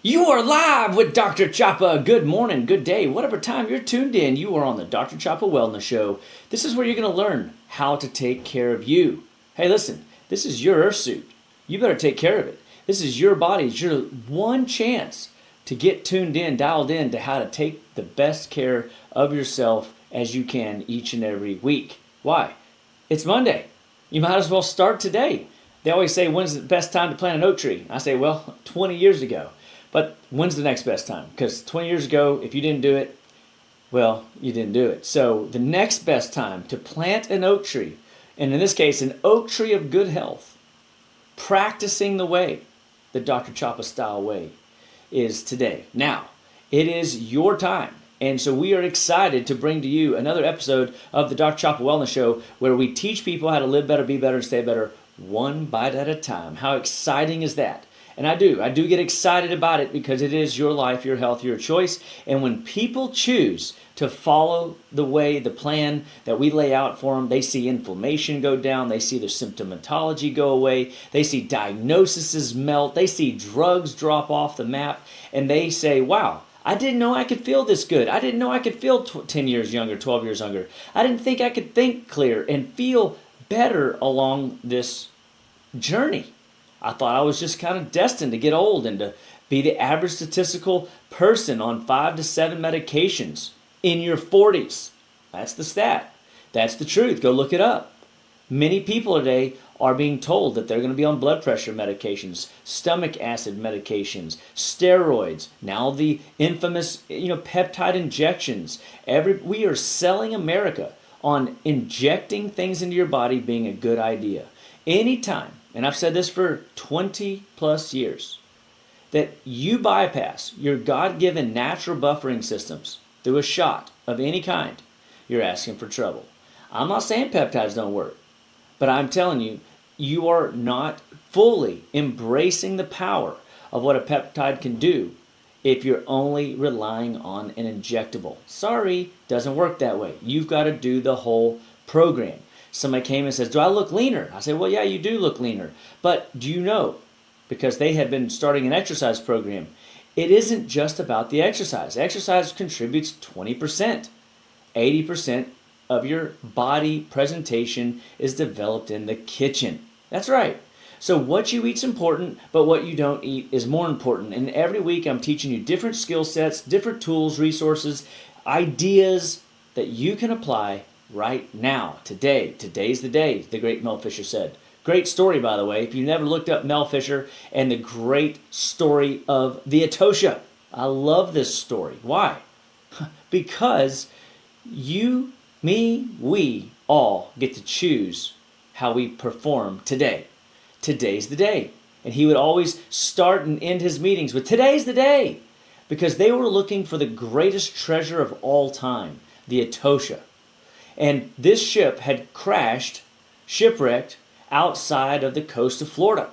You are live with Dr. Chapa. Good morning, good day, whatever time you're tuned in. You are on the Dr. Chapa Wellness Show. This is where you're going to learn how to take care of you. Hey, listen, this is your earth suit. You better take care of it. This is your body. It's your one chance to get tuned in, dialed in to how to take the best care of yourself as you can each and every week. Why? It's Monday. You might as well start today. They always say, when's the best time to plant an oak tree? I say, well, 20 years ago. But when's the next best time? Because 20 years ago, if you didn't do it, well, you didn't do it. So the next best time to plant an oak tree, and in this case, an oak tree of good health, practicing the way, the Dr. Chapa style way, is today. Now, it is your time. And so we are excited to bring to you another episode of the Dr. Chapa Wellness Show where we teach people how to live better, be better, and stay better one bite at a time. How exciting is that? And I do get excited about it because it is your life, your health, your choice. And when people choose to follow the way, the plan that we lay out for them, they see inflammation go down, they see their symptomatology go away, they see diagnoses melt, they see drugs drop off the map, and they say, wow, I didn't know I could feel this good. I didn't know I could feel 10 years younger, 12 years younger. I didn't think I could think clear and feel better along this journey. I thought I was just kind of destined to get old and to be the average statistical person on 5 to 7 medications in your 40s. That's the stat. That's the truth. Go look it up. Many people today are being told that they're going to be on blood pressure medications, stomach acid medications, steroids, now the infamous, peptide injections. We are selling America on injecting things into your body being a good idea. Anytime, and I've said this for 20 plus years, that you bypass your God-given natural buffering systems through a shot of any kind, you're asking for trouble. I'm not saying peptides don't work, but I'm telling you, you are not fully embracing the power of what a peptide can do if you're only relying on an injectable. Sorry, doesn't work that way. You've got to do the whole program. Somebody came and says, do I look leaner? I said, well, yeah, you do look leaner. But do you know, because they had been starting an exercise program, it isn't just about the exercise. Exercise contributes 20%. 80% of your body presentation is developed in the kitchen. That's right. So what you eat's important, but what you don't eat is more important. And every week I'm teaching you different skill sets, different tools, resources, ideas that you can apply right now, today. Today's the day, the great Mel Fisher said. Great story, by the way. If you never looked up Mel Fisher and the great story of the Atosha, I love this story. Why? Because you, me, we all get to choose how we perform today. Today's the day. And he would always start and end his meetings with, today's the day. Because they were looking for the greatest treasure of all time, the Atosha. And this ship had crashed, shipwrecked, outside of the coast of Florida.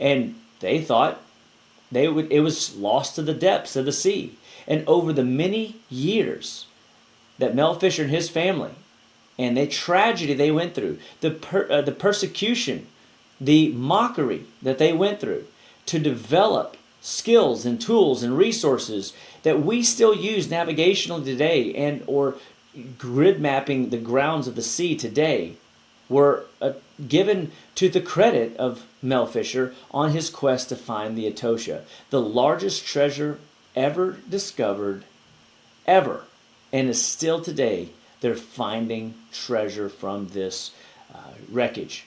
And they thought it was lost to the depths of the sea. And over the many years that Mel Fisher and his family, and the tragedy they went through, the persecution, the mockery that they went through to develop skills and tools and resources that we still use navigationally today and or grid mapping the grounds of the sea today were given to the credit of Mel Fisher on his quest to find the Atosha, the largest treasure ever discovered, ever, and is still today. They're finding treasure from this wreckage.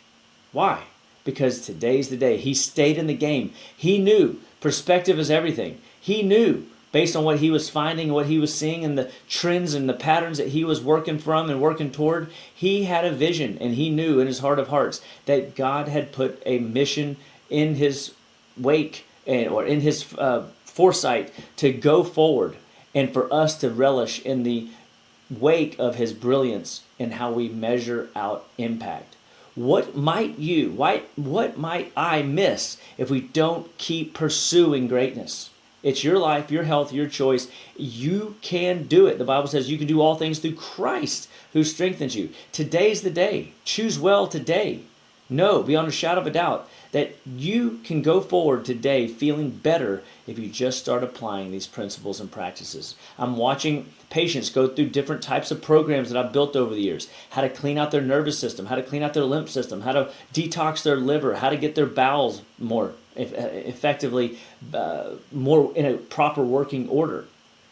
Why? Because today's the day. He stayed in the game. He knew perspective is everything. He knew, based on what he was finding, what he was seeing, and the trends and the patterns that he was working from and working toward, he had a vision, and he knew in his heart of hearts that God had put a mission in his wake or in his foresight to go forward and for us to relish in the wake of his brilliance and how we measure out impact. What might I miss if we don't keep pursuing greatness? It's your life, your health, your choice. You can do it. The Bible says you can do all things through Christ who strengthens you. Today's the day. Choose well today know beyond a shadow of a doubt that you can go forward today feeling better if you just start applying these principles and practices. I'm watching patients go through different types of programs that I've built over the years. How to clean out their nervous system, how to clean out their lymph system, how to detox their liver, how to get their bowels more effectively, more in a proper working order.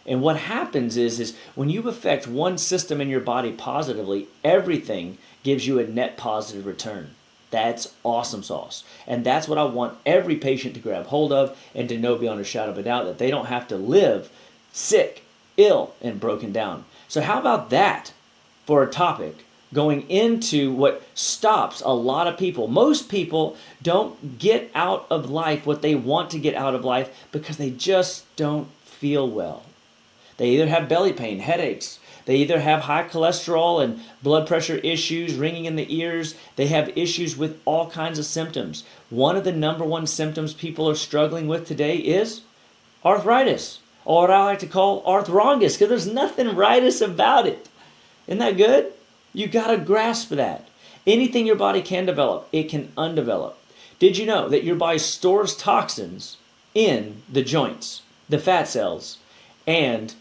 And what happens is when you affect one system in your body positively, everything gives you a net positive return. That's awesome sauce. And that's what I want every patient to grab hold of and to know beyond a shadow of a doubt that they don't have to live sick, ill, and broken down. So how about that for a topic going into what stops a lot of people? Most people don't get out of life what they want to get out of life because they just don't feel well. They either have belly pain, headaches. They either have high cholesterol and blood pressure issues, ringing in the ears. They have issues with all kinds of symptoms. One of the number one symptoms people are struggling with today is arthritis, or what I like to call arthrongus, because there's nothing rightus about it. Isn't that good? You got to grasp that. Anything your body can develop, it can undevelop. Did you know that your body stores toxins in the joints, the fat cells, and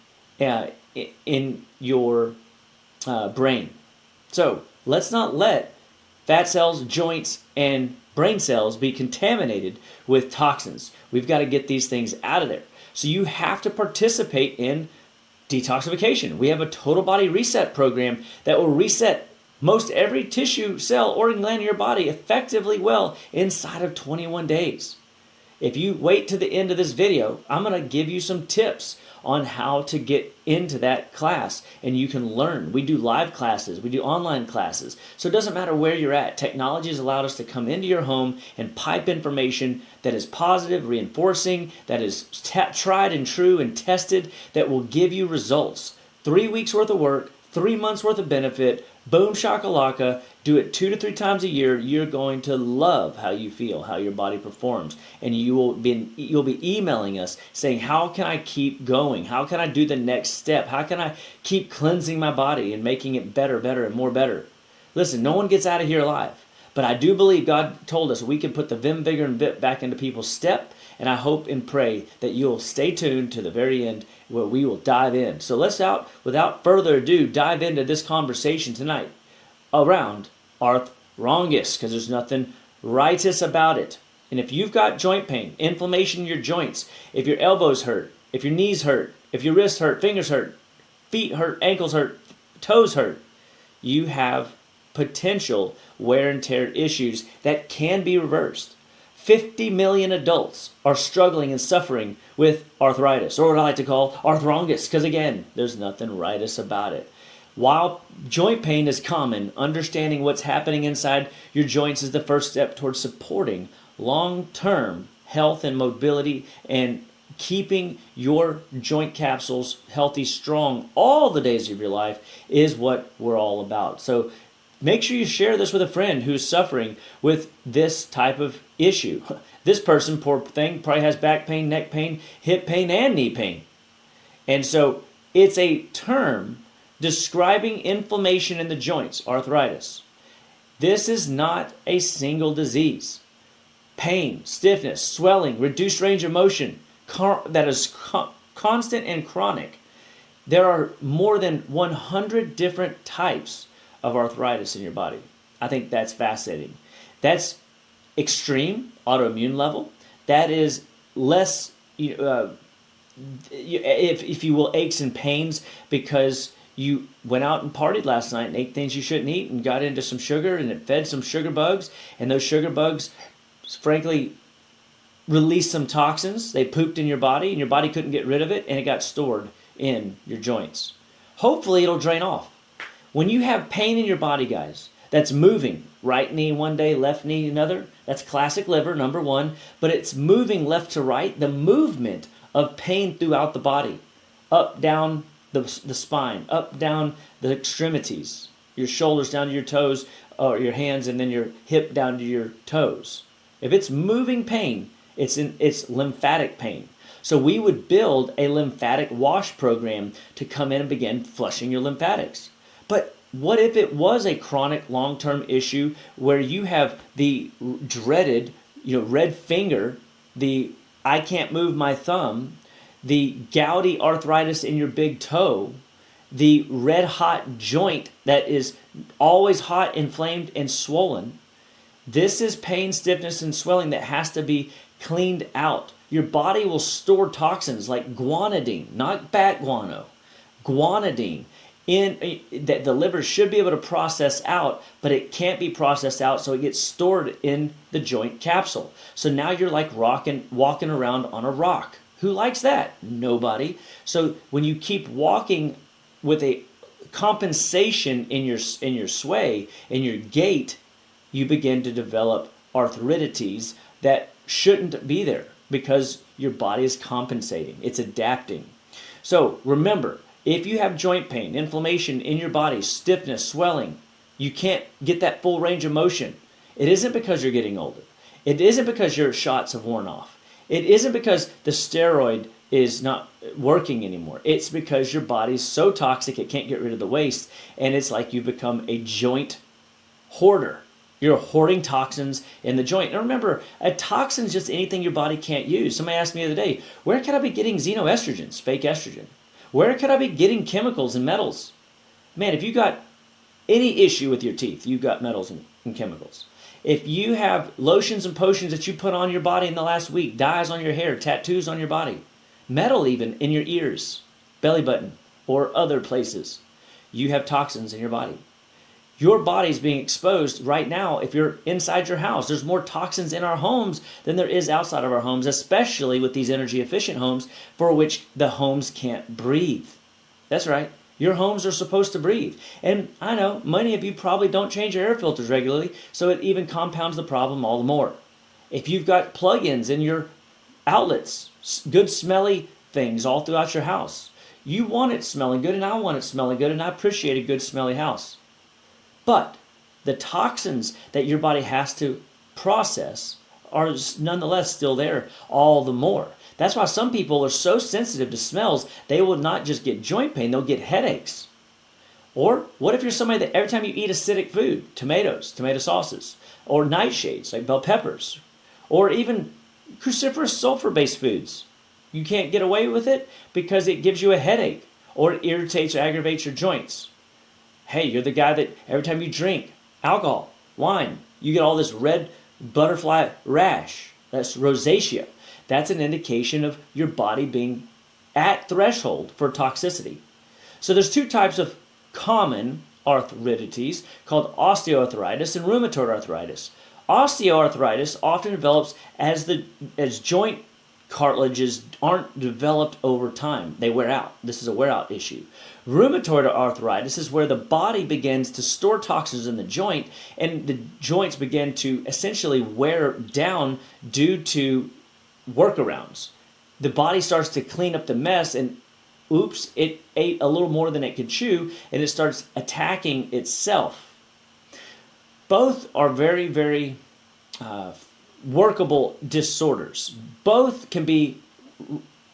in your brain? So let's not let fat cells, joints, and brain cells be contaminated with toxins. We've got to get these things out of there. So you have to participate in detoxification. We have a total body reset program that will reset most every tissue, cell, organ, gland in your body effectively well inside of 21 days. If you wait to the end of this video, I'm going to give you some tips on how to get into that class, and you can learn. We do live classes, we do online classes, so it doesn't matter where you're at. Technology has allowed us to come into your home and pipe information that is positive, reinforcing, that is tried and true and tested, that will give you results. 3 weeks worth of work, 3 months worth of benefit, boom shakalaka. Do it 2 to 3 times a year. You're going to love how you feel, how your body performs. And you'll be emailing us saying, how can I keep going? How can I do the next step? How can I keep cleansing my body and making it better, and more better? Listen, no one gets out of here alive. But I do believe God told us we can put the vim, vigor, and vip back into people's step. And I hope and pray that you'll stay tuned to the very end where we will dive in. So let's, without further ado, dive into this conversation tonight around arthrongus, because there's nothing rightus about it. And if you've got joint pain, inflammation in your joints, if your elbows hurt, if your knees hurt, if your wrists hurt, fingers hurt, feet hurt, ankles hurt, toes hurt, you have potential wear and tear issues that can be reversed. 50 million adults are struggling and suffering with arthritis, or what I like to call arthrongus, because again, there's nothing rightus about it. While joint pain is common, understanding what's happening inside your joints is the first step towards supporting long-term health and mobility and keeping your joint capsules healthy, strong all the days of your life is what we're all about. So make sure you share this with a friend who's suffering with this type of issue. This person, poor thing, probably has back pain, neck pain, hip pain, and knee pain. And so it's a term describing inflammation in the joints, arthritis. This is not a single disease. Pain, stiffness, swelling, reduced range of motion, that is constant and chronic. There are more than 100 different types of arthritis in your body. I think that's fascinating. That's extreme autoimmune level. That is less, if you will, aches and pains because you went out and partied last night and ate things you shouldn't eat and got into some sugar and it fed some sugar bugs, and those sugar bugs, frankly, released some toxins. They pooped in your body and your body couldn't get rid of it, and it got stored in your joints. Hopefully it'll drain off. When you have pain in your body, guys, that's moving, right knee one day, left knee another, that's classic liver, number one, but it's moving left to right, the movement of pain throughout the body, up, down the spine, up, down the extremities, your shoulders down to your toes, or your hands, and then your hip down to your toes. If it's moving pain, it's lymphatic pain. So we would build a lymphatic wash program to come in and begin flushing your lymphatics. But what if it was a chronic long-term issue where you have the dreaded, red finger, the I can't move my thumb, the gouty arthritis in your big toe, the red hot joint that is always hot, inflamed, and swollen. This is pain, stiffness, and swelling that has to be cleaned out. Your body will store toxins like guanidine, not bat guano, guanidine, that the liver should be able to process out, but it can't be processed out, so it gets stored in the joint capsule. So now you're like walking around on a rock. Who likes that? Nobody. So when you keep walking with a compensation in your sway, in your gait, you begin to develop arthritides that shouldn't be there because your body is compensating. It's adapting. So remember, if you have joint pain, inflammation in your body, stiffness, swelling, you can't get that full range of motion. It isn't because you're getting older. It isn't because your shots have worn off. It isn't because the steroid is not working anymore. It's because your body's so toxic it can't get rid of the waste, and it's like you become a joint hoarder. You're hoarding toxins in the joint. And remember, a toxin is just anything your body can't use. Somebody asked me the other day, where could I be getting xenoestrogens, fake estrogen? Where could I be getting chemicals and metals? Man, if you got any issue with your teeth, you've got metals and chemicals. If you have lotions and potions that you put on your body in the last week, dyes on your hair, tattoos on your body, metal even in your ears, belly button, or other places, you have toxins in your body. Your body's being exposed right now. If you're inside your house, there's more toxins in our homes than there is outside of our homes, especially with these energy efficient homes for which the homes can't breathe. That's right. Your homes are supposed to breathe. And I know many of you probably don't change your air filters regularly, so it even compounds the problem all the more. If you've got plug-ins in your outlets, good smelly things all throughout your house, you want it smelling good, and I want it smelling good, and I appreciate a good smelly house. But the toxins that your body has to process are nonetheless still there all the more. That's why some people are so sensitive to smells, they will not just get joint pain, they'll get headaches. Or what if you're somebody that every time you eat acidic food, tomatoes, tomato sauces, or nightshades like bell peppers, or even cruciferous sulfur-based foods, you can't get away with it because it gives you a headache or it irritates or aggravates your joints. Hey, you're the guy that every time you drink alcohol, wine, you get all this red butterfly rash. That's rosacea. That's an indication of your body being at threshold for toxicity. So there's two types of common arthritides called osteoarthritis and rheumatoid arthritis. Osteoarthritis often develops as joint cartilages aren't developed over time. They wear out. This is a wear out issue. Rheumatoid arthritis is where the body begins to store toxins in the joint and the joints begin to essentially wear down due to workarounds. The body starts to clean up the mess and oops, it ate a little more than it could chew and it starts attacking itself. Both are very, very workable disorders. Both can be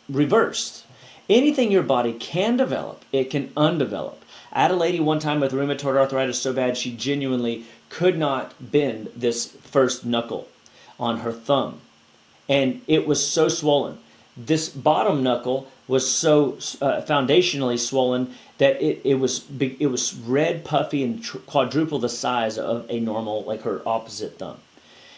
reversed. Anything your body can develop, it can undevelop. I had a lady one time with rheumatoid arthritis so bad she genuinely could not bend this first knuckle on her thumb. And it was so swollen. This bottom knuckle was so foundationally swollen that it was red, puffy, and quadruple the size of a normal, like her opposite thumb.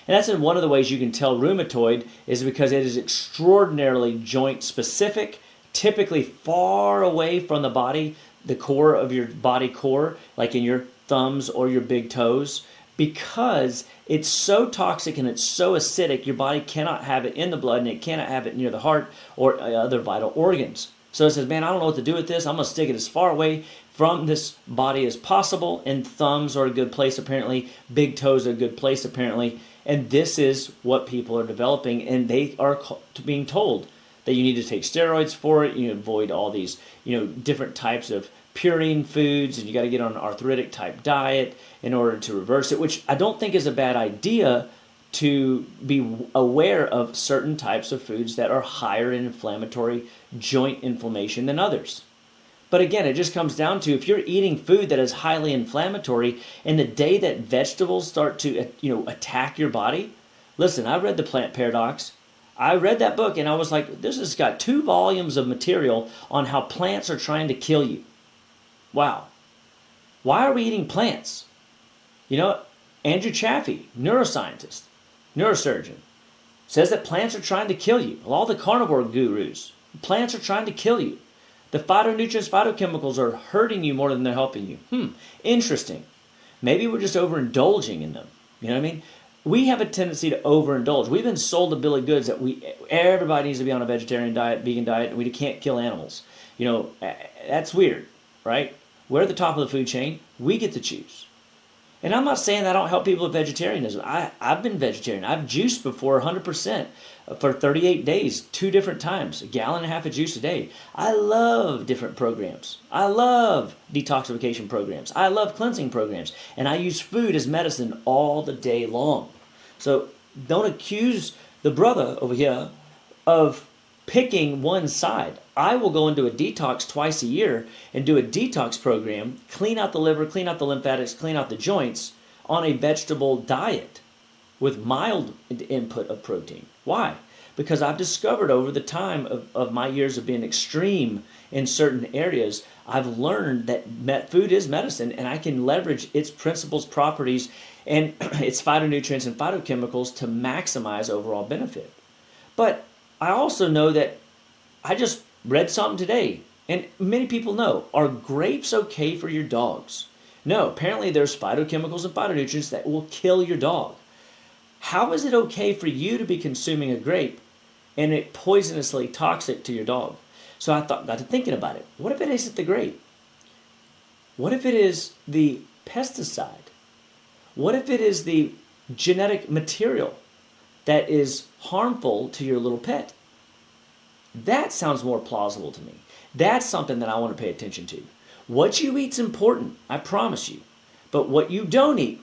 And that's one of the ways you can tell rheumatoid is because it is extraordinarily joint specific, typically far away from the body, the core of your body core, like in your thumbs or your big toes, because it's so toxic and it's so acidic, your body cannot have it in the blood and it cannot have it near the heart or other vital organs. So it says, man, I don't know what to do with this. I'm going to stick it as far away from this body as possible, and thumbs are a good place apparently, big toes are a good place apparently, and this is what people are developing, and they are being told that you need to take steroids for it, you avoid all these, different types of purine foods, and you got to get on an arthritic type diet in order to reverse it, which I don't think is a bad idea to be aware of certain types of foods that are higher in inflammatory joint inflammation than others. But again, it just comes down to if you're eating food that is highly inflammatory, and the day that vegetables start to attack your body. Listen, I read The Plant Paradox. I read that book and I was like, this has got 2 volumes of material on how plants are trying to kill you. Wow. Why are we eating plants? Andrew Chaffee, neuroscientist, neurosurgeon, says that plants are trying to kill you. All the carnivore gurus, plants are trying to kill you. The phytonutrients, phytochemicals are hurting you more than they're helping you. Interesting. Maybe we're just overindulging in them. You know what I mean? We have a tendency to overindulge. We've been sold a bill of goods that everybody needs to be on a vegetarian diet, vegan diet, and we can't kill animals. That's weird, right? We're at the top of the food chain. We get to choose. And I'm not saying I don't help people with vegetarianism. I've been vegetarian. I've juiced before 100% for 38 days, 2 different times, 1.5 gallons of juice a day. I love different programs. I love detoxification programs. I love cleansing programs. And I use food as medicine all the day long. So don't accuse the brother over here of picking one side. I will go into a detox twice a year and do a detox program, clean out the liver, clean out the lymphatics, clean out the joints on a vegetable diet with mild input of protein. Why? Because I've discovered over the time of my years of being extreme in certain areas, I've learned that food is medicine, and I can leverage its principles, properties, and its phytonutrients and phytochemicals to maximize overall benefit. But I also know that I just read something today, and many people know, are grapes okay for your dogs? No, apparently there's phytochemicals and phytonutrients that will kill your dog. How is it okay for you to be consuming a grape and it poisonously toxic to your dog? So I got to thinking about it. What if it isn't the grape? What if it is the pesticide? What if it is the genetic material that is harmful to your little pet? That sounds more plausible to me. That's something that I want to pay attention to. What you eat's important, I promise you. But what you don't eat,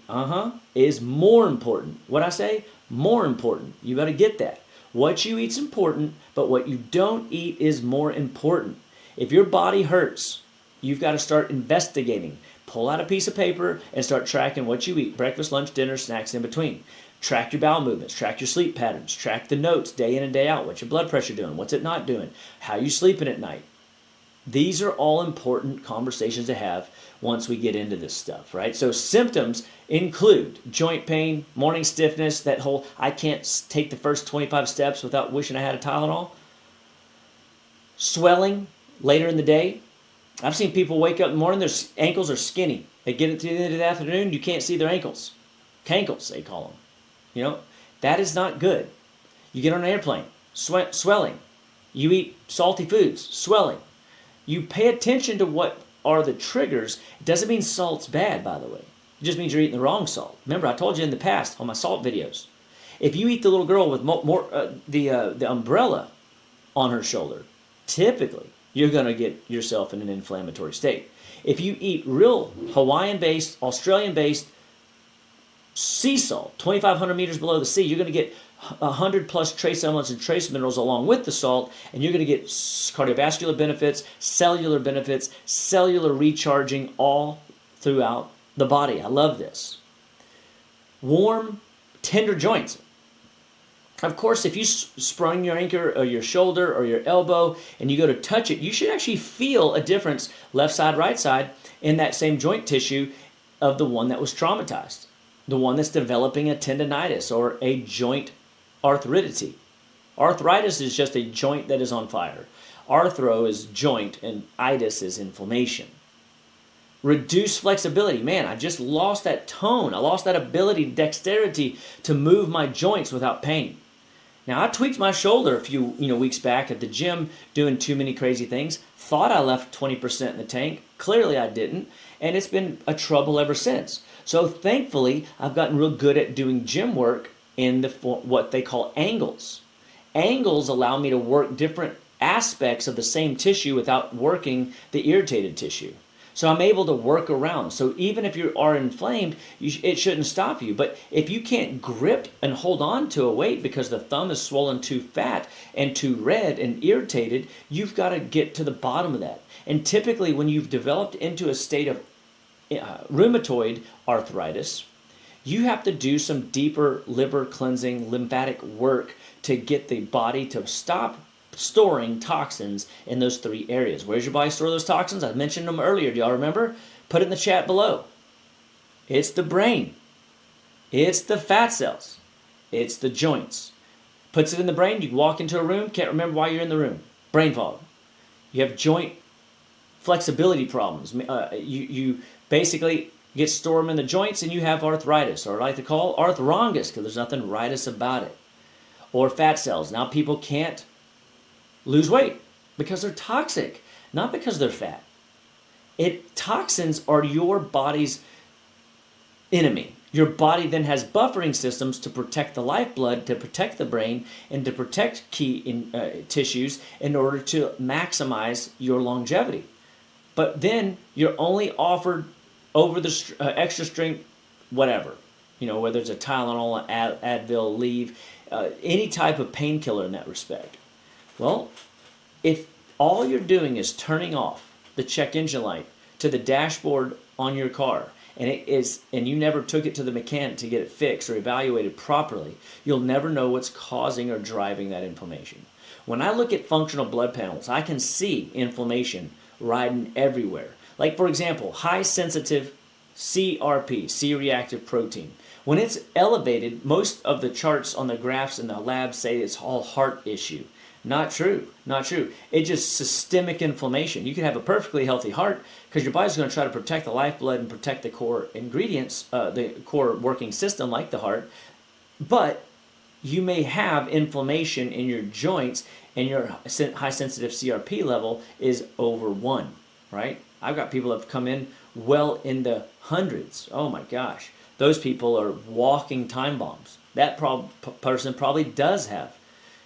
is more important. What I say? More important. You got to get that. What you eat's important, but what you don't eat is more important. If your body hurts, you've got to start investigating. Pull out a piece of paper and start tracking what you eat. Breakfast, lunch, dinner, snacks in between. Track your bowel movements, track your sleep patterns, track the notes day in and day out. What's your blood pressure doing? What's it not doing? How you sleeping at night? These are all important conversations to have once we get into this stuff, right? So symptoms include joint pain, morning stiffness, that whole I can't take the first 25 steps without wishing I had a Tylenol. Swelling later in the day. I've seen people wake up in the morning, their ankles are skinny. They get into the end of the afternoon, you can't see their ankles. Cankles, they call them. That is not good. You get on an airplane, swelling. You eat salty foods, swelling. You pay attention to what are the triggers. It doesn't mean salt's bad, by the way. It just means you're eating the wrong salt. Remember, I told you in the past on my salt videos, if you eat the little girl with the umbrella on her shoulder, typically you're going to get yourself in an inflammatory state. If you eat real Hawaiian-based, Australian-based sea salt, 2,500 meters below the sea, you're going to get 100 plus trace elements and trace minerals along with the salt, and you're going to get cardiovascular benefits, cellular recharging all throughout the body. I love this. Warm, tender joints. Of course, if you sprain your ankle or your shoulder or your elbow and you go to touch it, you should actually feel a difference, left side, right side, in that same joint tissue of the one that was traumatized. The one that's developing a tendonitis or a joint arthritis. Arthritis is just a joint that is on fire. Arthro is joint and itis is inflammation. Reduced flexibility. Man, I just lost that tone. I lost that ability, dexterity to move my joints without pain. Now, I tweaked my shoulder a few weeks back at the gym doing too many crazy things. Thought I left 20% in the tank. Clearly I didn't. And it's been a trouble ever since. So thankfully, I've gotten real good at doing gym work in what they call angles. Angles allow me to work different aspects of the same tissue without working the irritated tissue. So I'm able to work around. So even if you are inflamed, it shouldn't stop you. But if you can't grip and hold on to a weight because the thumb is swollen too fat and too red and irritated, you've got to get to the bottom of that. And typically when you've developed into a state of rheumatoid arthritis, you have to do some deeper liver cleansing, lymphatic work to get the body to stop storing toxins in those 3 areas. Where's your body store those toxins? I mentioned them earlier. Do y'all remember? Put it in the chat below. It's the brain. It's the fat cells. It's the joints. Puts it in the brain. You walk into a room, can't remember why you're in the room. Brain fog. You have joint flexibility problems. You basically get storm in the joints and you have arthritis, or I like to call arthrongus because there's nothing rightus about it. Or fat cells. Now people can't lose weight because they're toxic, not because they're fat. Toxins are your body's enemy. Your body then has buffering systems to protect the lifeblood, to protect the brain, and to protect key tissues in order to maximize your longevity. But then you're only offered over the extra strength, whatever, whether it's a Tylenol, Advil, Aleve, any type of painkiller in that respect. Well, if all you're doing is turning off the check engine light to the dashboard on your car, and you never took it to the mechanic to get it fixed or evaluated properly, you'll never know what's causing or driving that inflammation. When I look at functional blood panels, I can see inflammation riding everywhere. Like, for example, high sensitive CRP, C-reactive protein. When it's elevated, most of the charts on the graphs in the lab say it's all heart issue. Not true. Not true. It's just systemic inflammation. You can have a perfectly healthy heart because your body's going to try to protect the lifeblood and protect the core ingredients, the core working system like the heart. But you may have inflammation in your joints and your high sensitive CRP level is over 1, right? I've got people that have come in well in the hundreds. Oh my gosh. Those people are walking time bombs. That person probably does have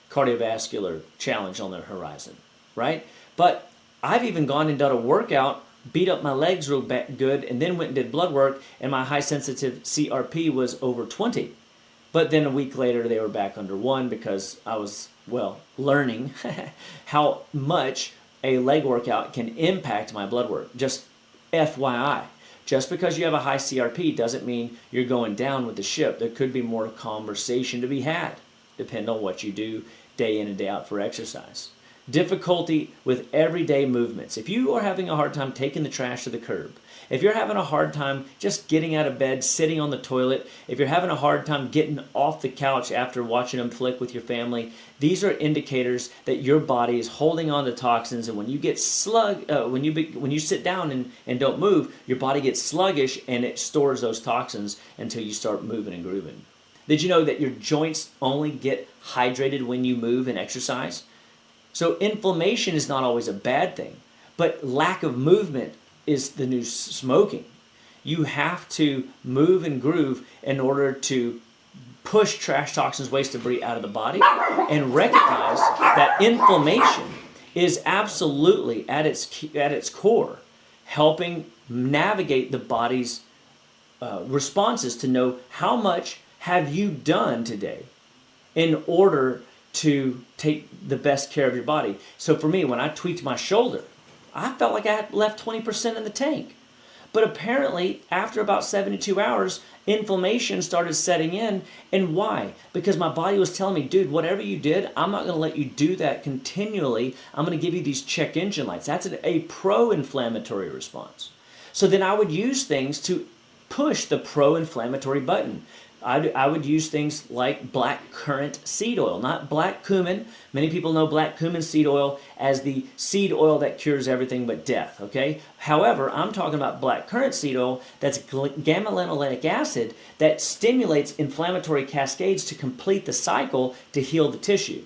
cardiovascular challenge on their horizon, right? But I've even gone and done a workout, beat up my legs real good, and then went and did blood work, and my high sensitive CRP was over 20. But then a week later, they were back under 1 because I was, learning how much a leg workout can impact my blood work. Just FYI. Just because you have a high CRP doesn't mean you're going down with the ship. There could be more conversation to be had, depending on what you do day in and day out for exercise. Difficulty with everyday movements. If you are having a hard time taking the trash to the curb, if you're having a hard time just getting out of bed, sitting on the toilet, if you're having a hard time getting off the couch after watching them flick with your family, these are indicators that your body is holding on to toxins. And when you get when you sit down and don't move, your body gets sluggish and it stores those toxins until you start moving and grooving. Did you know that your joints only get hydrated when you move and exercise? So inflammation is not always a bad thing, but lack of movement is the new smoking. You have to move and groove in order to push trash, toxins, waste, debris out of the body and recognize that inflammation is absolutely at its core helping navigate the body's responses to know how much have you done today in order to take the best care of your body. So for me, when I tweaked my shoulder, I felt like I had left 20% in the tank. But apparently, after about 72 hours, inflammation started setting in. And why? Because my body was telling me, dude, whatever you did, I'm not going to let you do that continually. I'm going to give you these check engine lights. That's a pro-inflammatory response. So then I would use things to push the pro-inflammatory button. I would use things like black currant seed oil, not black cumin. Many people know black cumin seed oil as the seed oil that cures everything but death, okay? However, I'm talking about black currant seed oil that's gamma-linolenic acid that stimulates inflammatory cascades to complete the cycle to heal the tissue.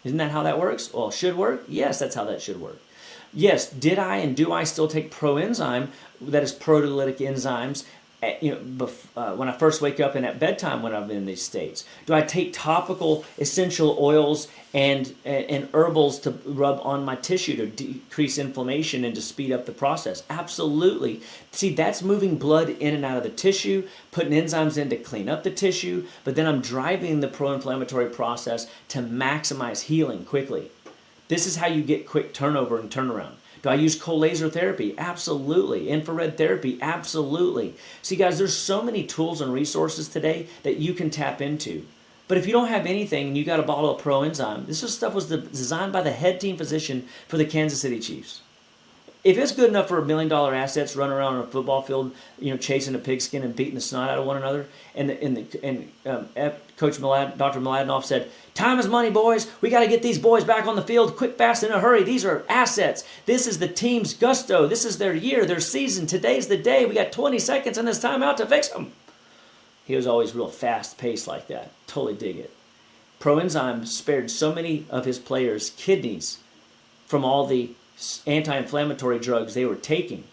Isn't that how that works? Well, should work? Yes, that's how that should work. Yes, did I and do I still take proenzyme, that is proteolytic enzymes, when I first wake up and at bedtime when I'm in these states? Do I take topical essential oils and herbals to rub on my tissue to decrease inflammation and to speed up the process? Absolutely. See, that's moving blood in and out of the tissue, putting enzymes in to clean up the tissue, but then I'm driving the pro-inflammatory process to maximize healing quickly. This is how you get quick turnover and turnaround. Do I use cold laser therapy? Absolutely. Infrared therapy? Absolutely. See, guys, there's so many tools and resources today that you can tap into. But if you don't have anything and you got a bottle of Pro Enzyme, stuff was designed by the head team physician for the Kansas City Chiefs. If it's good enough for $1 million assets running around on a football field, chasing a pigskin and beating the snot out of one another, Coach Dr. Mladenoff said, "Time is money, boys. We got to get these boys back on the field quick, fast, in a hurry. These are assets. This is the team's gusto. This is their year, their season. Today's the day. We got 20 seconds in this timeout to fix them." He was always real fast-paced like that. Totally dig it. Proenzyme spared so many of his players' kidneys from all the anti-inflammatory drugs they were taking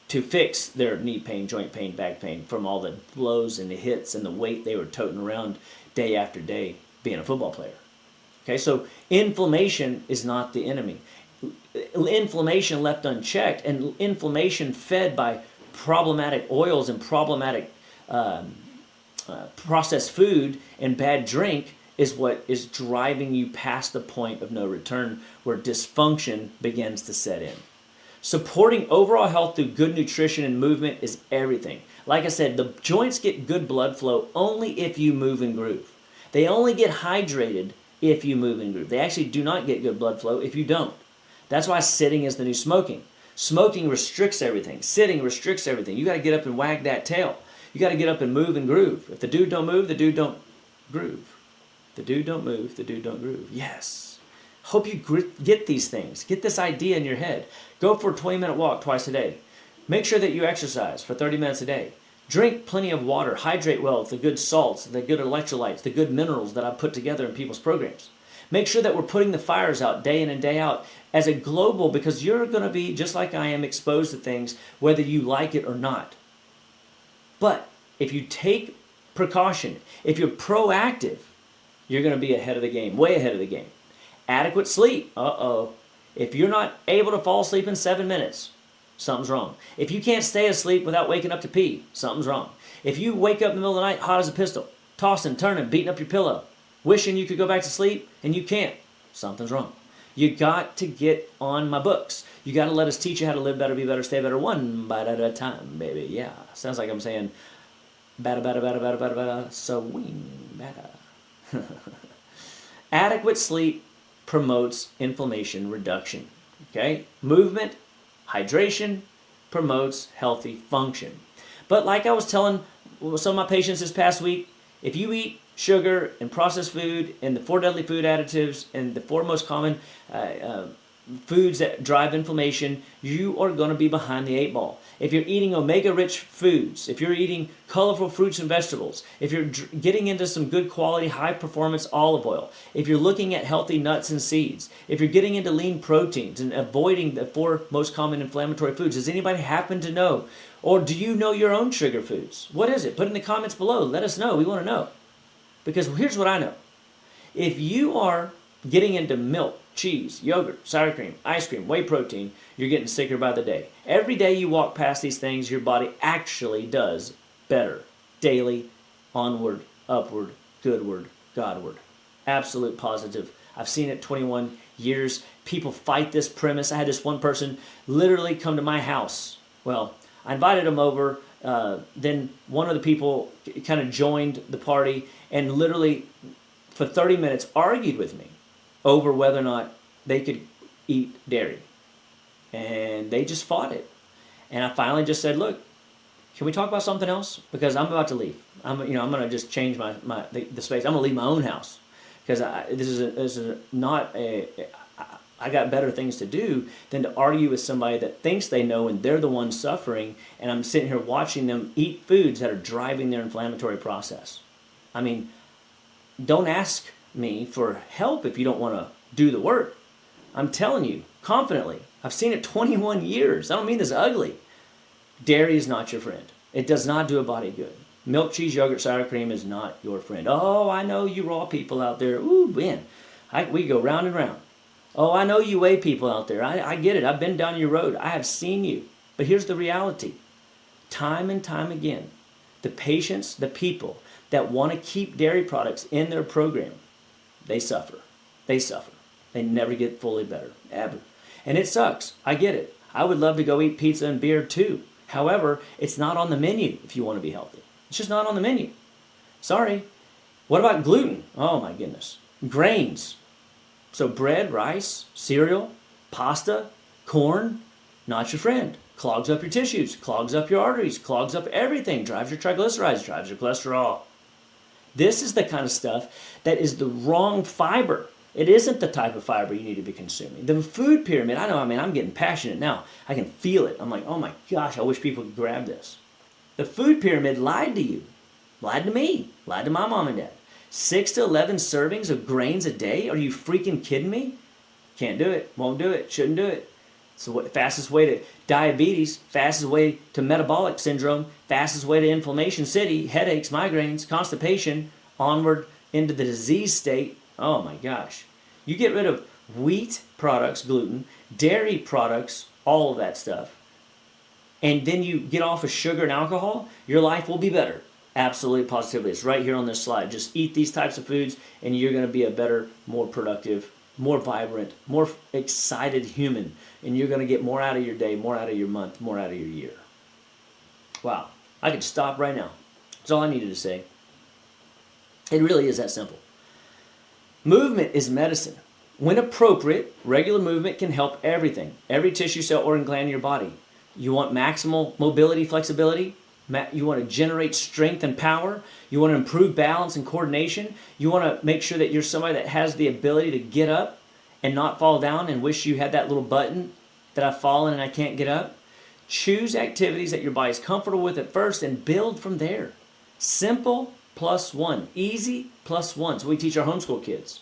to fix their knee pain, joint pain, back pain from all the blows and the hits and the weight they were toting around day after day being a football player. Okay, so inflammation is not the enemy. Inflammation left unchecked and inflammation fed by problematic oils and problematic processed food and bad drink is what is driving you past the point of no return where dysfunction begins to set in. Supporting overall health through good nutrition and movement is everything. Like I said, the joints get good blood flow only if you move and groove. They only get hydrated if you move and groove. They actually do not get good blood flow if you don't. That's why sitting is the new smoking. Smoking restricts everything. Sitting restricts everything. You got to get up and wag that tail. You got to get up and move and groove. If the dude don't move, the dude don't groove. The dude don't move, the dude don't groove. Yes. Hope you get these things. Get this idea in your head. Go for a 20-minute walk twice a day. Make sure that you exercise for 30 minutes a day. Drink plenty of water. Hydrate well with the good salts, the good electrolytes, the good minerals that I put together in people's programs. Make sure that we're putting the fires out day in and day out as a global, because you're going to be, just like I am, exposed to things whether you like it or not. But if you take precaution, if you're proactive, you're going to be ahead of the game, way ahead of the game. Adequate sleep. If you're not able to fall asleep in 7 minutes, something's wrong. If you can't stay asleep without waking up to pee, something's wrong. If you wake up in the middle of the night hot as a pistol, tossing, turning, beating up your pillow, wishing you could go back to sleep, and you can't, something's wrong. You got to get on my books. You got to let us teach you how to live better, be better, stay better, one bite at a time, baby. Yeah, sounds like I'm saying, bada, so wing, bada. Adequate sleep promotes inflammation reduction. Okay? Movement, hydration promotes healthy function. But like I was telling some of my patients this past week, if you eat sugar and processed food and the 4 deadly food additives and the 4 most common foods that drive inflammation, you are going to be behind the 8 ball. If you're eating omega-rich foods, if you're eating colorful fruits and vegetables, if you're getting into some good quality, high-performance olive oil, if you're looking at healthy nuts and seeds, if you're getting into lean proteins and avoiding the 4 most common inflammatory foods, does anybody happen to know? Or do you know your own sugar foods? What is it? Put it in the comments below. Let us know. We want to know. Because here's what I know. If you are getting into milk, cheese, yogurt, sour cream, ice cream, whey protein, you're getting sicker by the day. Every day you walk past these things, your body actually does better. Daily, onward, upward, goodward, Godward. Absolute positive. I've seen it 21 years. People fight this premise. I had this one person literally come to my house. Well, I invited him over. Then one of the people kind of joined the party and literally for 30 minutes argued with me over whether or not they could eat dairy. And they just fought it. And I finally just said, look, can we talk about something else? Because I'm about to leave. I'm going to just change the space. I'm going to leave my own house. Because I got better things to do than to argue with somebody that thinks they know and they're the ones suffering, and I'm sitting here watching them eat foods that are driving their inflammatory process. I mean, don't ask me for help if you don't want to do the work. I'm telling you, confidently, I've seen it 21 years. I don't mean this ugly. Dairy is not your friend. It does not do a body good. Milk, cheese, yogurt, sour cream is not your friend. Oh, I know you raw people out there. Ooh, man, we go round and round. Oh, I know you whey people out there. I get it. I've been down your road. I have seen you. But here's the reality. Time and time again, the patients, the people that want to keep dairy products in their program, they suffer. They suffer. They never get fully better, ever. And it sucks. I get it. I would love to go eat pizza and beer too. However, it's not on the menu if you want to be healthy. It's just not on the menu. Sorry. What about gluten? Oh my goodness. Grains. So bread, rice, cereal, pasta, corn, not your friend. Clogs up your tissues, clogs up your arteries, clogs up everything, drives your triglycerides, drives your cholesterol. This is the kind of stuff that is the wrong fiber. It isn't the type of fiber you need to be consuming. The food pyramid, I know, I'm getting passionate now. I can feel it. I'm like, oh my gosh, I wish people could grab this. The food pyramid lied to you, lied to me, lied to my mom and dad. 6 to 11 servings of grains a day? Are you freaking kidding me? Can't do it, won't do it, shouldn't do it. It's the fastest way to diabetes, fastest way to metabolic syndrome, fastest way to inflammation city, headaches, migraines, constipation, onward into the disease state. Oh my gosh. You get rid of wheat products, gluten, dairy products, all of that stuff, and then you get off of sugar and alcohol, your life will be better. Absolutely, positively. It's right here on this slide. Just eat these types of foods and you're going to be a better, more productive, more vibrant, more excited human. And you're going to get more out of your day, more out of your month, more out of your year. Wow. I could stop right now. That's all I needed to say. It really is that simple. Movement is medicine. When appropriate, regular movement can help everything. Every tissue, cell, organ, gland in your body. You want maximal mobility, flexibility. You want to generate strength and power. You want to improve balance and coordination. You want to make sure that you're somebody that has the ability to get up and not fall down and wish you had that little button that I've fallen and I can't get up. Choose activities that your body's comfortable with at first and build from there. Simple +1. Easy +1. So we teach our homeschool kids.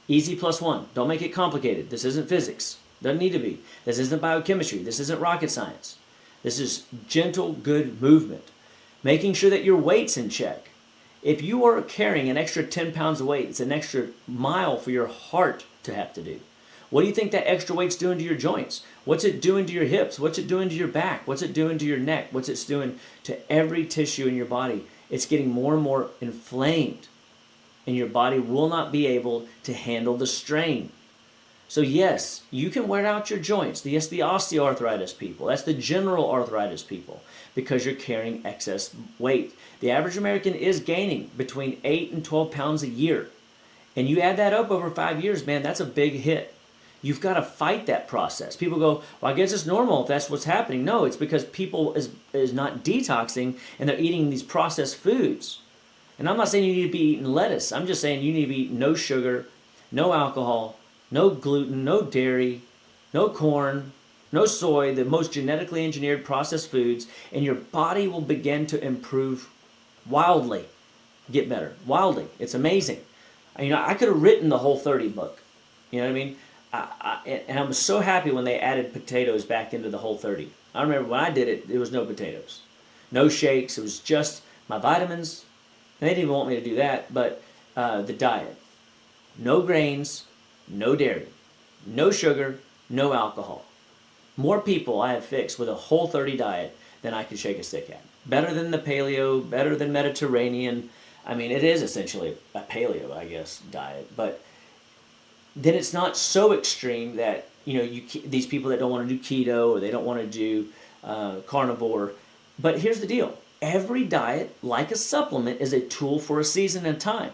Easy +1. Don't make it complicated. This isn't physics. Doesn't need to be. This isn't biochemistry. This isn't rocket science. This is gentle, good movement. Making sure that your weight's in check. If you are carrying an extra 10 pounds of weight, it's an extra mile for your heart to have to do. What do you think that extra weight's doing to your joints? What's it doing to your hips? What's it doing to your back? What's it doing to your neck? What's it doing to every tissue in your body? It's getting more and more inflamed, and your body will not be able to handle the strain. So yes, you can wear out your joints. Yes, the osteoarthritis people. That's the general arthritis people because you're carrying excess weight. The average American is gaining between 8 and 12 pounds a year. And you add that up over 5 years, man, that's a big hit. You've got to fight that process. People go, well, I guess it's normal if that's what's happening. No, it's because people is not detoxing and they're eating these processed foods. And I'm not saying you need to be eating lettuce. I'm just saying you need to be eating no sugar, no alcohol, no gluten, no dairy, no corn, no soy, the most genetically engineered processed foods, and your body will begin to improve wildly, get better, wildly. It's amazing. I could have written the Whole30 book. You know what I mean? And I was so happy when they added potatoes back into the Whole30. I remember when I did it, there was no potatoes, no shakes. It was just my vitamins. And they didn't even want me to do that, but the diet. No grains, no dairy, no sugar, no alcohol. More people I have fixed with a Whole30 diet than I could shake a stick at. Better than the paleo, better than Mediterranean. I mean, it is essentially a paleo, I guess, diet. But then it's not so extreme that, these people that don't want to do keto or they don't want to do carnivore. But here's the deal. Every diet, like a supplement, is a tool for a season and time.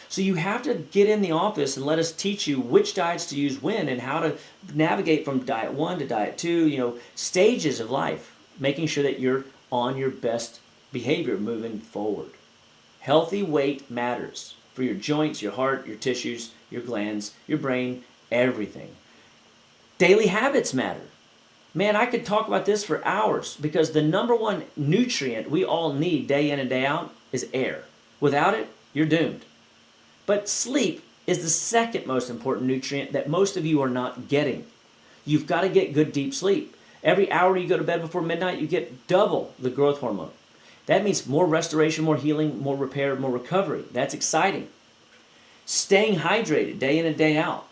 So you have to get in the office and let us teach you which diets to use when and how to navigate from diet 1 to diet 2, stages of life, making sure that you're on your best behavior moving forward. Healthy weight matters for your joints, your heart, your tissues, your glands, your brain, everything. Daily habits matter. Man, I could talk about this for hours because the number one nutrient we all need day in and day out is air. Without it, you're doomed. But sleep is the second most important nutrient that most of you are not getting. You've got to get good deep sleep. Every hour you go to bed before midnight, you get double the growth hormone. That means more restoration, more healing, more repair, more recovery. That's exciting. Staying hydrated day in and day out.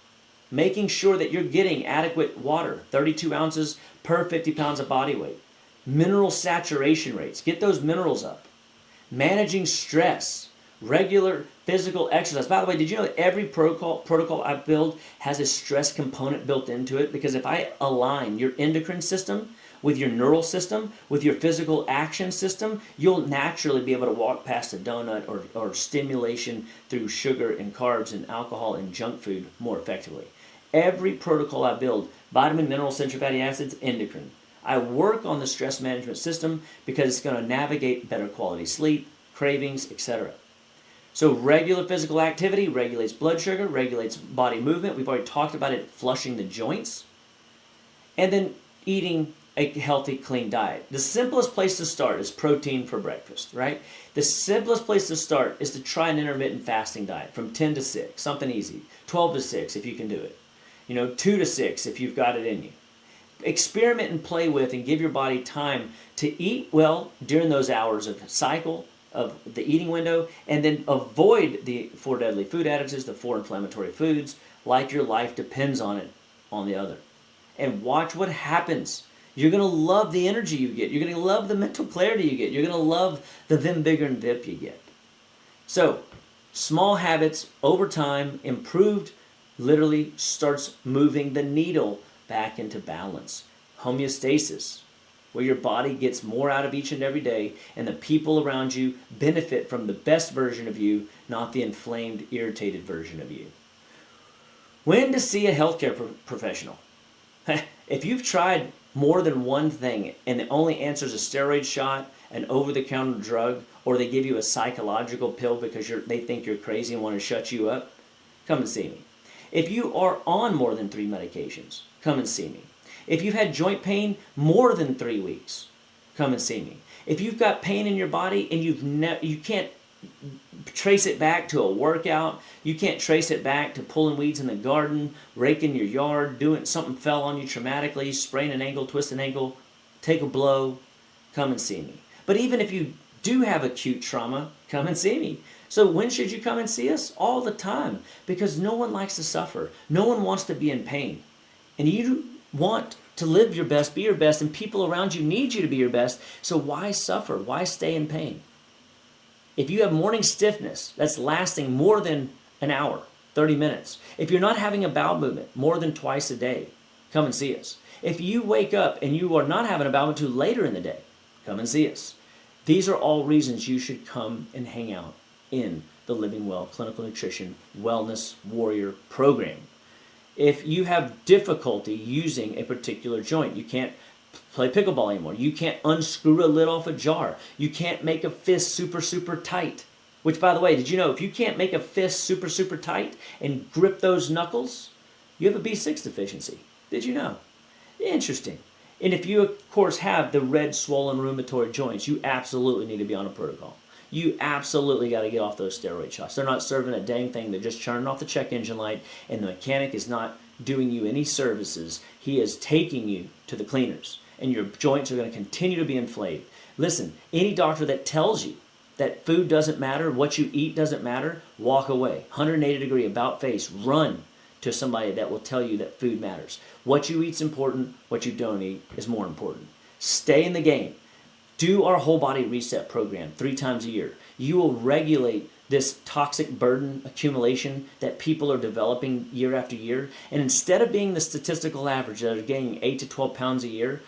Making sure that you're getting adequate water, 32 ounces per 50 pounds of body weight. Mineral saturation rates. Get those minerals up. Managing stress. Regular physical exercise. By the way, did you know that every protocol I build has a stress component built into it? Because if I align your endocrine system with your neural system, with your physical action system, you'll naturally be able to walk past a donut or stimulation through sugar and carbs and alcohol and junk food more effectively. Every protocol I build, vitamin, mineral, essential fatty acids, endocrine. I work on the stress management system because it's going to navigate better quality sleep, cravings, etc. So regular physical activity regulates blood sugar, regulates body movement. We've already talked about it, flushing the joints. And then eating a healthy, clean diet. The simplest place to start is protein for breakfast, right? The simplest place to start is to try an intermittent fasting diet from 10 to 6, something easy. 12 to 6 if you can do it. 2 to 6 if you've got it in you. Experiment and play with and give your body time to eat well during those hours of cycle of the eating window, and then avoid the 4 deadly food additives, the 4 inflammatory foods, like your life depends on it, on the other. And watch what happens. You're going to love the energy you get. You're going to love the mental clarity you get. You're going to love the vim, vigor, and vip you get. So, small habits over time, improved, literally starts moving the needle back into balance. Homeostasis, where your body gets more out of each and every day, and the people around you benefit from the best version of you, not the inflamed, irritated version of you. When to see a healthcare professional? If you've tried more than one thing and the only answer is a steroid shot, an over-the-counter drug, or they give you a psychological pill because they think you're crazy and want to shut you up, come and see me. If you are on more than 3 medications, come and see me. If you've had joint pain more than 3 weeks, come and see me. If you've got pain in your body and you can't trace it back to a workout, you can't trace it back to pulling weeds in the garden, raking your yard, doing something fell on you traumatically, sprain an ankle, twist an ankle, take a blow, come and see me. But even if you do have acute trauma, come and see me. So when should you come and see us? All the time, because no one likes to suffer. No one wants to be in pain. And you want to live your best, be your best, and people around you need you to be your best. So why suffer? Why stay in pain? If you have morning stiffness that's lasting more than an hour, 30 minutes, if you're not having a bowel movement more than twice a day, come and see us. If you wake up and you are not having a bowel movement too later in the day, come and see us. These are all reasons you should come and hang out in the Living Well Clinical Nutrition Wellness Warrior Program. If you have difficulty using a particular joint, you can't play pickleball anymore, you can't unscrew a lid off a jar, you can't make a fist super, super tight. Which, by the way, did you know if you can't make a fist super, super tight and grip those knuckles, you have a B6 deficiency? Did you know? Interesting. And if you, of course, have the red swollen rheumatoid joints, you absolutely need to be on a protocol. You absolutely got to get off those steroid shots. They're not serving a dang thing. They're just turning off the check engine light, and the mechanic is not doing you any services. He is taking you to the cleaners, and your joints are going to continue to be inflamed. Listen, any doctor that tells you that food doesn't matter, what you eat doesn't matter, walk away. 180-degree about face, run to somebody that will tell you that food matters. What you eat's important, what you don't eat is more important. Stay in the game. Do our whole body reset program 3 times a year. You will regulate this toxic burden accumulation that people are developing year after year. And instead of being the statistical average that are gaining 8 to 12 pounds a year,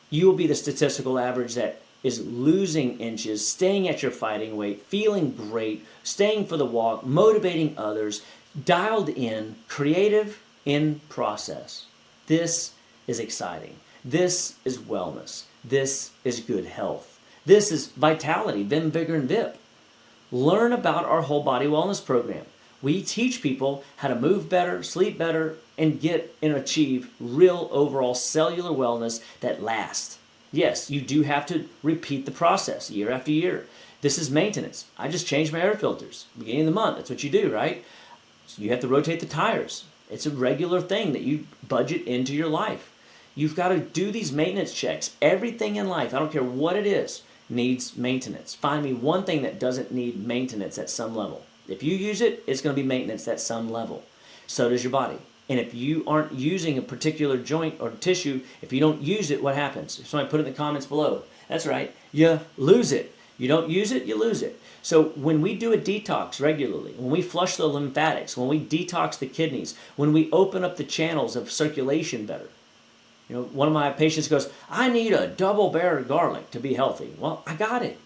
you will be the statistical average that is losing inches, staying at your fighting weight, feeling great, staying for the walk, motivating others, dialed in, creative in process. This is exciting. This is wellness. This is good health. This is vitality, vim, vigor, and vip. Learn about our whole body wellness program. We teach people how to move better, sleep better, and get and achieve real overall cellular wellness that lasts. Yes, you do have to repeat the process year after year. This is maintenance. I just changed my air filters. Beginning of the month, that's what you do, right? So you have to rotate the tires. It's a regular thing that you budget into your life. You've got to do these maintenance checks. Everything in life, I don't care what it is, needs maintenance. Find me one thing that doesn't need maintenance at some level. If you use it, it's going to be maintenance at some level. So does your body. And if you aren't using a particular joint or tissue, if you don't use it, what happens? If somebody put it in the comments below. That's right, you lose it. You don't use it, you lose it. So when we do a detox regularly, when we flush the lymphatics, when we detox the kidneys, when we open up the channels of circulation better. You know, one of my patients goes, I need a double bear garlic to be healthy. Well, I got it.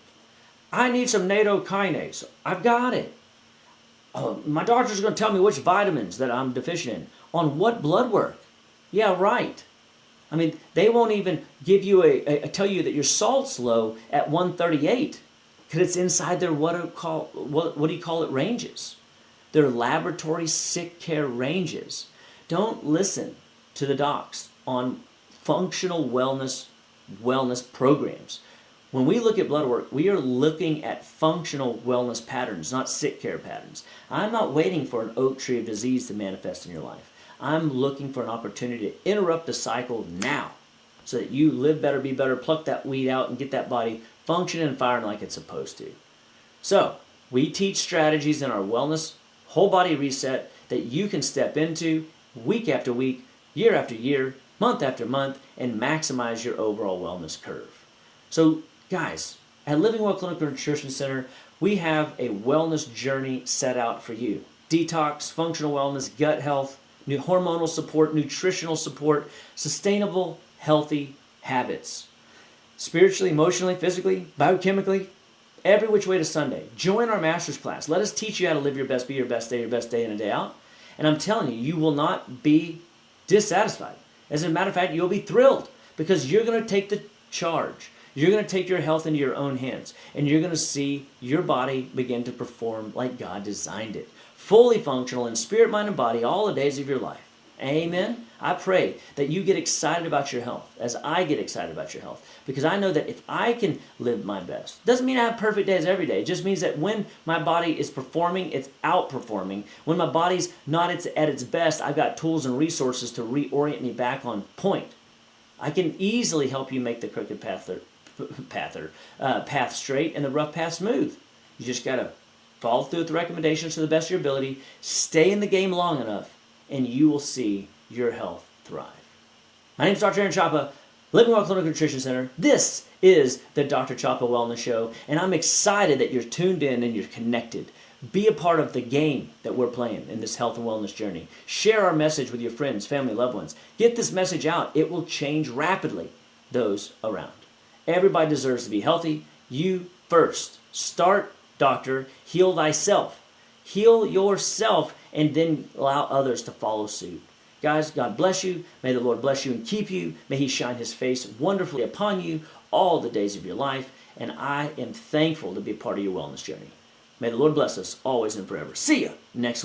I need some nattokinase. I've got it. My doctor's going to tell me which vitamins that I'm deficient in. On what blood work? Yeah, right. I mean, they won't even give you tell you that your salt's low at 138 because it's inside their what do you call it ranges. Their laboratory sick care ranges. Don't listen to the docs on functional wellness programs. When we look at blood work, we are looking at functional wellness patterns, not sick care patterns. I'm not waiting for an oak tree of disease to manifest in your life. I'm looking for an opportunity to interrupt the cycle now so that you live better, be better, pluck that weed out, and get that body functioning and firing like it's supposed to. So, we teach strategies in our wellness, whole body reset that you can step into week after week, year after year, month after month, and maximize your overall wellness curve. So, guys, at Living Well Clinical Nutrition Center, we have a wellness journey set out for you. Detox, functional wellness, gut health, new hormonal support, nutritional support, sustainable, healthy habits. Spiritually, emotionally, physically, biochemically, every which way to Sunday. Join our master's class. Let us teach you how to live your best, be your best day in and a day out. And I'm telling you, you will not be dissatisfied. As a matter of fact, you'll be thrilled because you're going to take the charge. You're going to take your health into your own hands, and you're going to see your body begin to perform like God designed it. Fully functional in spirit, mind, and body all the days of your life. Amen? I pray that you get excited about your health as I get excited about your health, because I know that if I can live my best, doesn't mean I have perfect days every day. It just means that when my body is performing, it's outperforming. When my body's not at its best, I've got tools and resources to reorient me back on point. I can easily help you make the crooked path straight and the rough path smooth. You just got to follow through with the recommendations to the best of your ability, stay in the game long enough, and you will see your health thrive. My name is Dr. Chapa, Living Well Clinical Nutrition Center. This is the Dr. Chapa Wellness Show, and I'm excited that you're tuned in and you're connected. Be a part of the game that we're playing in this health and wellness journey. Share our message with your friends, family, loved ones. Get this message out. It will change rapidly those around. Everybody deserves to be healthy. You first. Start, doctor. Heal thyself. Heal yourself and then allow others to follow suit. Guys, God bless you. May the Lord bless you and keep you. May He shine His face wonderfully upon you all the days of your life. And I am thankful to be a part of your wellness journey. May the Lord bless us always and forever. See ya next week.